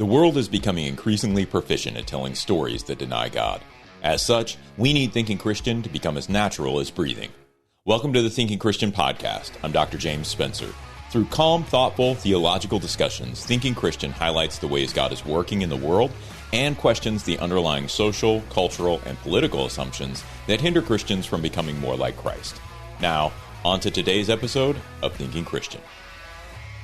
The world is becoming increasingly proficient at telling stories that deny God. As such, we need Thinking Christian to become as natural as breathing. Welcome to the Thinking Christian podcast. I'm Dr. James Spencer. Through calm, thoughtful, theological discussions, Thinking Christian highlights the ways God is working in the world and questions the underlying social, cultural, and political assumptions that hinder Christians from becoming more like Christ. Now, on to today's episode of Thinking Christian.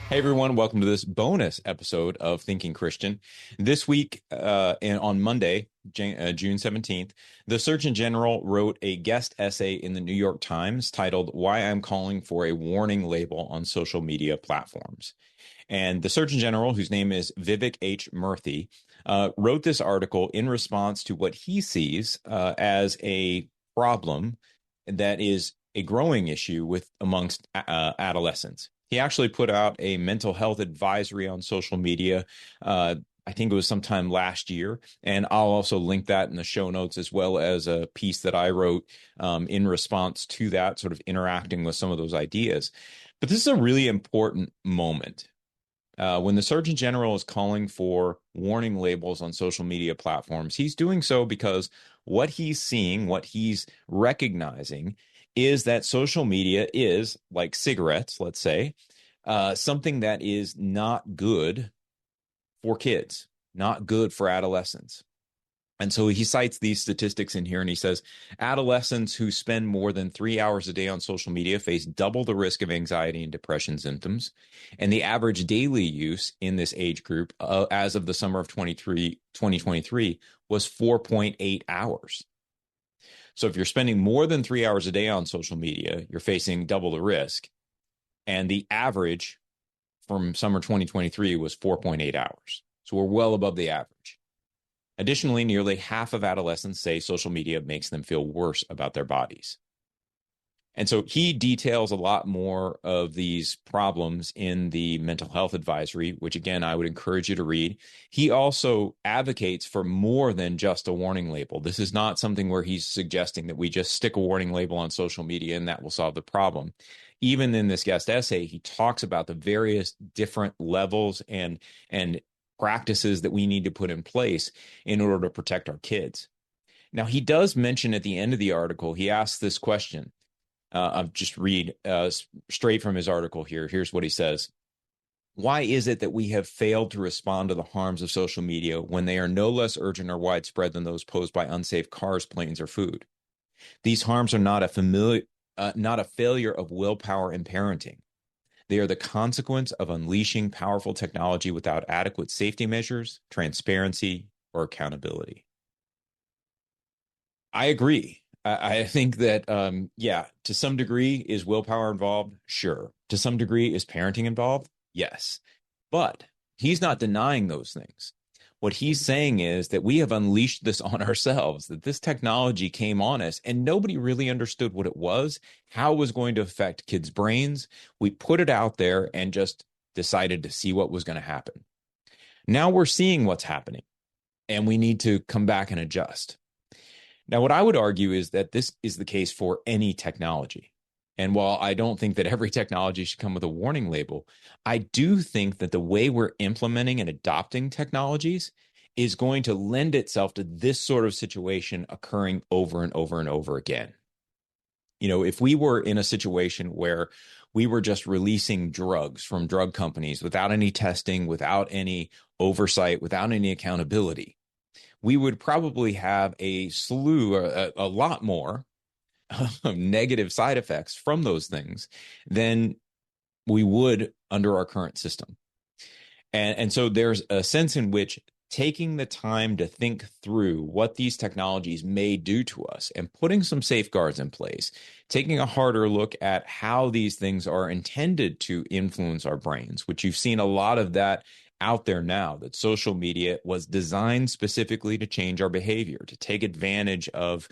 Hey everyone, welcome to this bonus episode of Thinking Christian. This week, on Monday, June 17th, the Surgeon General wrote a guest essay in the New York Times titled, "Why I'm Calling for a Warning Label on Social Media Platforms." And the Surgeon General, whose name is Vivek H. Murthy, wrote this article in response to what he sees as a problem that is a growing issue amongst adolescents. He actually put out a mental health advisory on social media. I think it was sometime last year. And I'll also link that in the show notes, as well as a piece that I wrote in response to that, sort of interacting with some of those ideas. But this is a really important moment. When the Surgeon General is calling for warning labels on social media platforms, he's doing so because what he's seeing, what he's recognizing, is that social media is, like cigarettes, let's say, something that is not good for kids, not good for adolescents. And so he cites these statistics in here, and he says adolescents who spend more than 3 hours a day on social media face double the risk of anxiety and depression symptoms. And the average daily use in this age group, as of the summer of 2023, was 4.8 hours. So if you're spending more than 3 hours a day on social media, you're facing double the risk. And the average from summer 2023 was 4.8 hours. So we're well above the average. Additionally, nearly half of adolescents say social media makes them feel worse about their bodies. And so he details a lot more of these problems in the mental health advisory, which, again, I would encourage you to read. He also advocates for more than just a warning label. This is not something where he's suggesting that we just stick a warning label on social media and that will solve the problem. Even in this guest essay, he talks about the various different levels and practices that we need to put in place in order to protect our kids. Now, he does mention at the end of the article, he asks this question. I'll just read straight from his article here. Here's what he says. Why is it that we have failed to respond to the harms of social media when they are no less urgent or widespread than those posed by unsafe cars, planes, or food? These harms are not a failure of willpower and parenting. They are the consequence of unleashing powerful technology without adequate safety measures, transparency, or accountability. I agree. I think that, to some degree, is willpower involved? Sure. To some degree, is parenting involved? Yes. But he's not denying those things. What he's saying is that we have unleashed this on ourselves, that this technology came on us and nobody really understood what it was, how it was going to affect kids' brains. We put it out there and just decided to see what was going to happen. Now we're seeing what's happening, and we need to come back and adjust. Now, what I would argue is that this is the case for any technology. And while I don't think that every technology should come with a warning label, I do think that the way we're implementing and adopting technologies is going to lend itself to this sort of situation occurring over and over and over again. You know, if we were in a situation where we were just releasing drugs from drug companies without any testing, without any oversight, without any accountability, we would probably have a lot more negative side effects from those things than we would under our current system. And so there's a sense in which taking the time to think through what these technologies may do to us and putting some safeguards in place, taking a harder look at how these things are intended to influence our brains, which you've seen a lot of that out there now, that social media was designed specifically to change our behavior, to take advantage of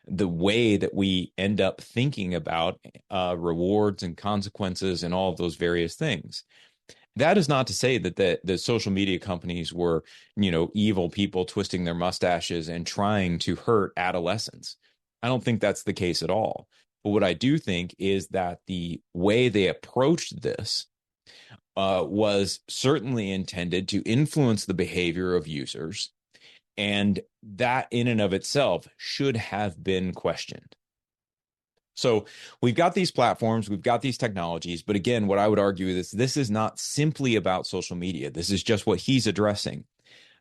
the way that we end up thinking about rewards and consequences and all of those various things. That is not to say that the social media companies were, evil people twisting their mustaches and trying to hurt adolescents. I don't think that's the case at all. But what I do think is that the way they approached this was certainly intended to influence the behavior of users, and that in and of itself should have been questioned. So we've got these platforms, we've got these technologies, but again, what I would argue is this is not simply about social media. This is just what he's addressing.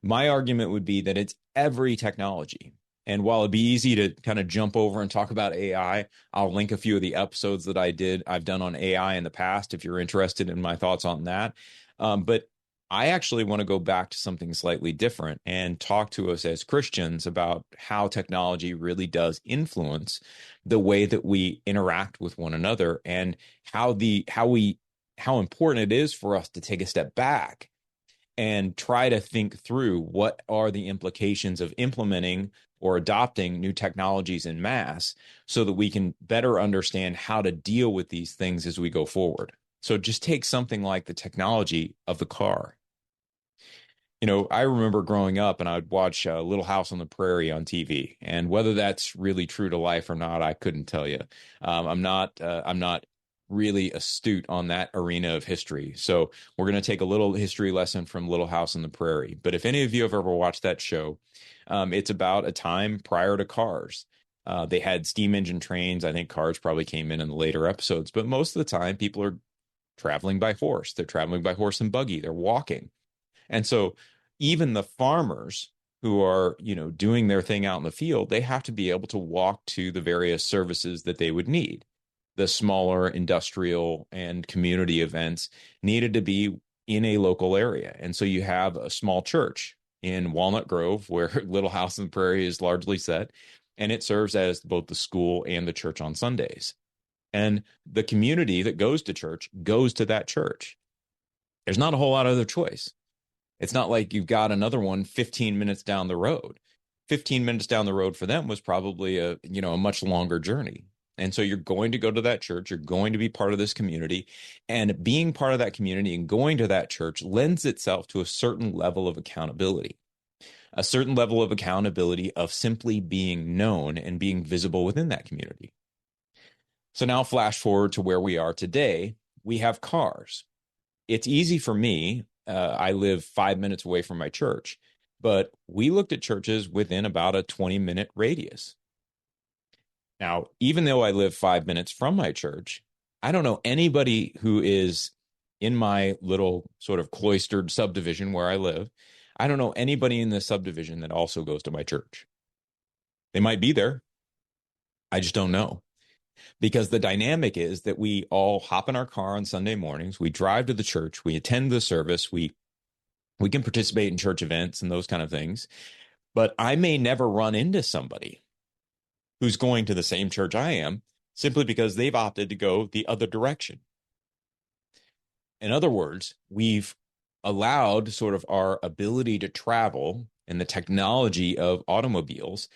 My argument would be that it's every technology. And while it'd be easy to kind of jump over and talk about AI, I'll link a few of the episodes that I've done on AI in the past if you're interested in my thoughts on that. But I actually want to go back to something slightly different and talk to us as Christians about how technology really does influence the way that we interact with one another, and how important it is for us to take a step back and try to think through what are the implications of implementing or adopting new technologies in mass, so that we can better understand how to deal with these things as we go forward. So just take something like the technology of the car. I remember growing up and I'd watch Little House on the Prairie on TV, and whether that's really true to life or not, I couldn't tell you. I'm not really astute on that arena of history. So we're going to take a little history lesson from Little House on the Prairie. But if any of you have ever watched that show, it's about a time prior to cars. They had steam engine trains. I think cars probably came in the later episodes, but most of the time people are traveling by horse. They're traveling by horse and buggy. They're walking. And so even the farmers who are, doing their thing out in the field, they have to be able to walk to the various services that they would need. The smaller industrial and community events needed to be in a local area. And so you have a small church in Walnut Grove, where Little House on the Prairie is largely set, and it serves as both the school and the church on Sundays. And the community that goes to church goes to that church. There's not a whole lot of other choice. It's not like you've got another one 15 minutes down the road. 15 minutes down the road for them was probably a much longer journey. And so you're going to go to that church, you're going to be part of this community, and being part of that community and going to that church lends itself to a certain level of accountability. A certain level of accountability of simply being known and being visible within that community. So now flash forward to where we are today. We have cars. It's easy for me. I live 5 minutes away from my church, but we looked at churches within about a 20-minute radius. Now, even though I live 5 minutes from my church, I don't know anybody who is in my little sort of cloistered subdivision where I live. I don't know anybody in this subdivision that also goes to my church. They might be there. I just don't know. Because the dynamic is that we all hop in our car on Sunday mornings, we drive to the church, we attend the service, we can participate in church events and those kind of things. But I may never run into somebody who's going to the same church I am, simply because they've opted to go the other direction. In other words, we've allowed sort of our ability to travel and the technology of automobiles.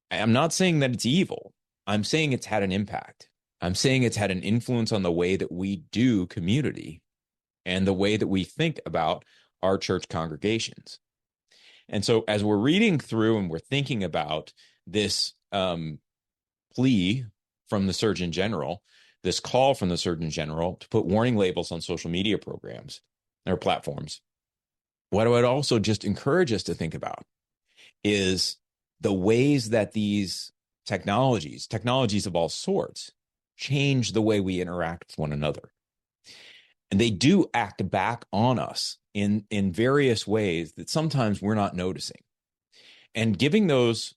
I'm not saying that it's evil. I'm saying it's had an impact. I'm saying it's had an influence on the way that we do community and the way that we think about our church congregations. And so as we're reading through and we're thinking about this plea from the Surgeon General, this call from the Surgeon General to put warning labels on social media programs or platforms, what I would also just encourage us to think about is the ways that these technologies of all sorts, change the way we interact with one another. And they do act back on us in various ways that sometimes we're not noticing. And giving those,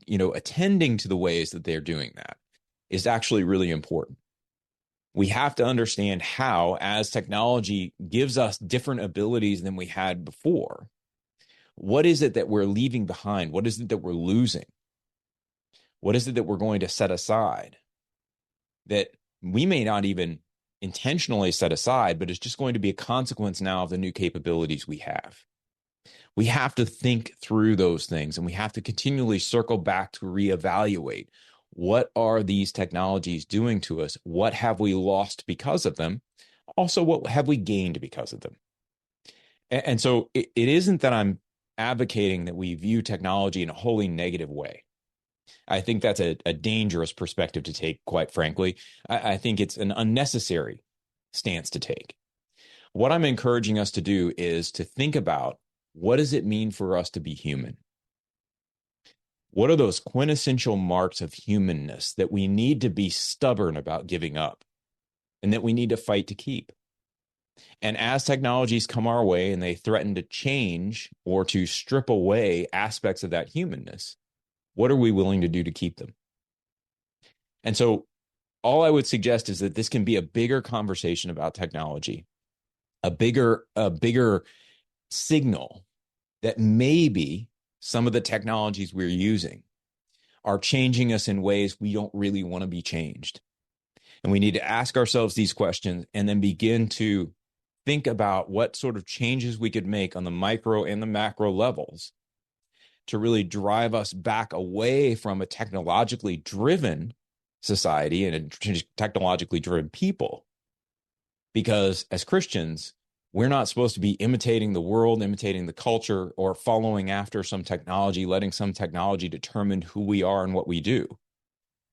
attending to the ways that they're doing that is actually really important. We have to understand how, as technology gives us different abilities than we had before, what is it that we're leaving behind? What is it that we're losing? What is it that we're going to set aside that we may not even intentionally set aside, but it's just going to be a consequence now of the new capabilities we have? We have to think through those things, and we have to continually circle back to reevaluate what are these technologies doing to us? What have we lost because of them? Also, what have we gained because of them? And so it isn't that I'm advocating that we view technology in a wholly negative way. I think that's a dangerous perspective to take, quite frankly. I think it's an unnecessary stance to take. what I'm encouraging us to do is to think about, what does it mean for us to be human? What are those quintessential marks of humanness that we need to be stubborn about giving up and that we need to fight to keep? And as technologies come our way and they threaten to change or to strip away aspects of that humanness, what are we willing to do to keep them? And so all I would suggest is that this can be a bigger conversation about technology, a bigger signal that maybe some of the technologies we're using are changing us in ways we don't really want to be changed. And we need to ask ourselves these questions and then begin to think about what sort of changes we could make on the micro and the macro levels to really drive us back away from a technologically driven society and a technologically driven people. Because as Christians, we're not supposed to be imitating the world, imitating the culture, or following after some technology, letting some technology determine who we are and what we do.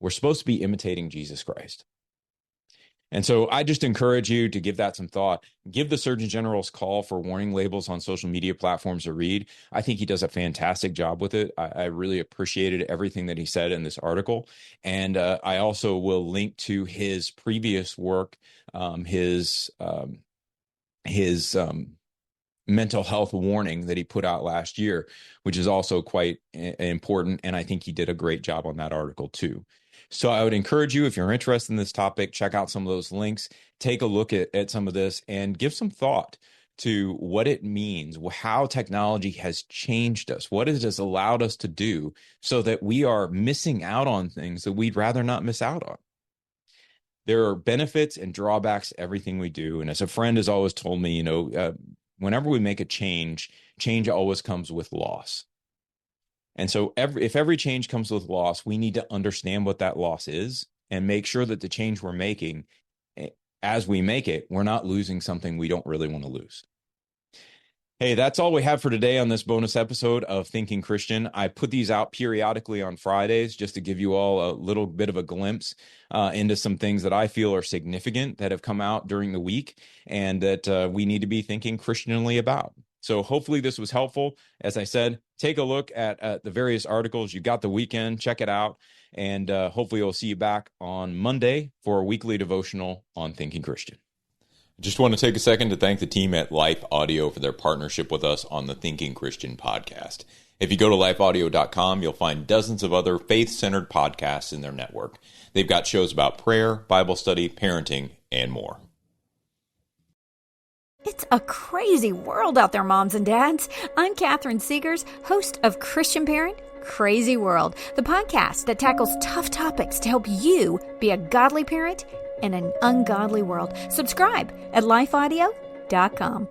We're supposed to be imitating Jesus Christ. And so I just encourage you to give that some thought. Give the Surgeon General's call for warning labels on social media platforms a read. I think he does a fantastic job with it. I really appreciated everything that he said in this article. And I also will link to his previous work, his mental health warning that he put out last year, which is also quite important. And I think he did a great job on that article too. So I would encourage you, if you're interested in this topic, check out some of those links, take a look at some of this and give some thought to what it means, how technology has changed us, what it has allowed us to do so that we are missing out on things that we'd rather not miss out on. There are benefits and drawbacks to everything we do. And as a friend has always told me, whenever we make a change always comes with loss. And so if every change comes with loss, we need to understand what that loss is and make sure that the change we're making, as we make it, we're not losing something we don't really want to lose. Hey, that's all we have for today on this bonus episode of Thinking Christian. I put these out periodically on Fridays just to give you all a little bit of a glimpse into some things that I feel are significant that have come out during the week and that we need to be thinking Christianly about. So hopefully this was helpful. As I said, take a look at the various articles. You got the weekend, check it out. And hopefully we'll see you back on Monday for a weekly devotional on Thinking Christian. I just want to take a second to thank the team at Life Audio for their partnership with us on the Thinking Christian podcast. If you go to lifeaudio.com, you'll find dozens of other faith-centered podcasts in their network. They've got shows about prayer, Bible study, parenting, and more. It's a crazy world out there, moms and dads. I'm Catherine Segars, host of Christian Parent, Crazy World, the podcast that tackles tough topics to help you be a godly parent in an ungodly world. Subscribe at lifeaudio.com.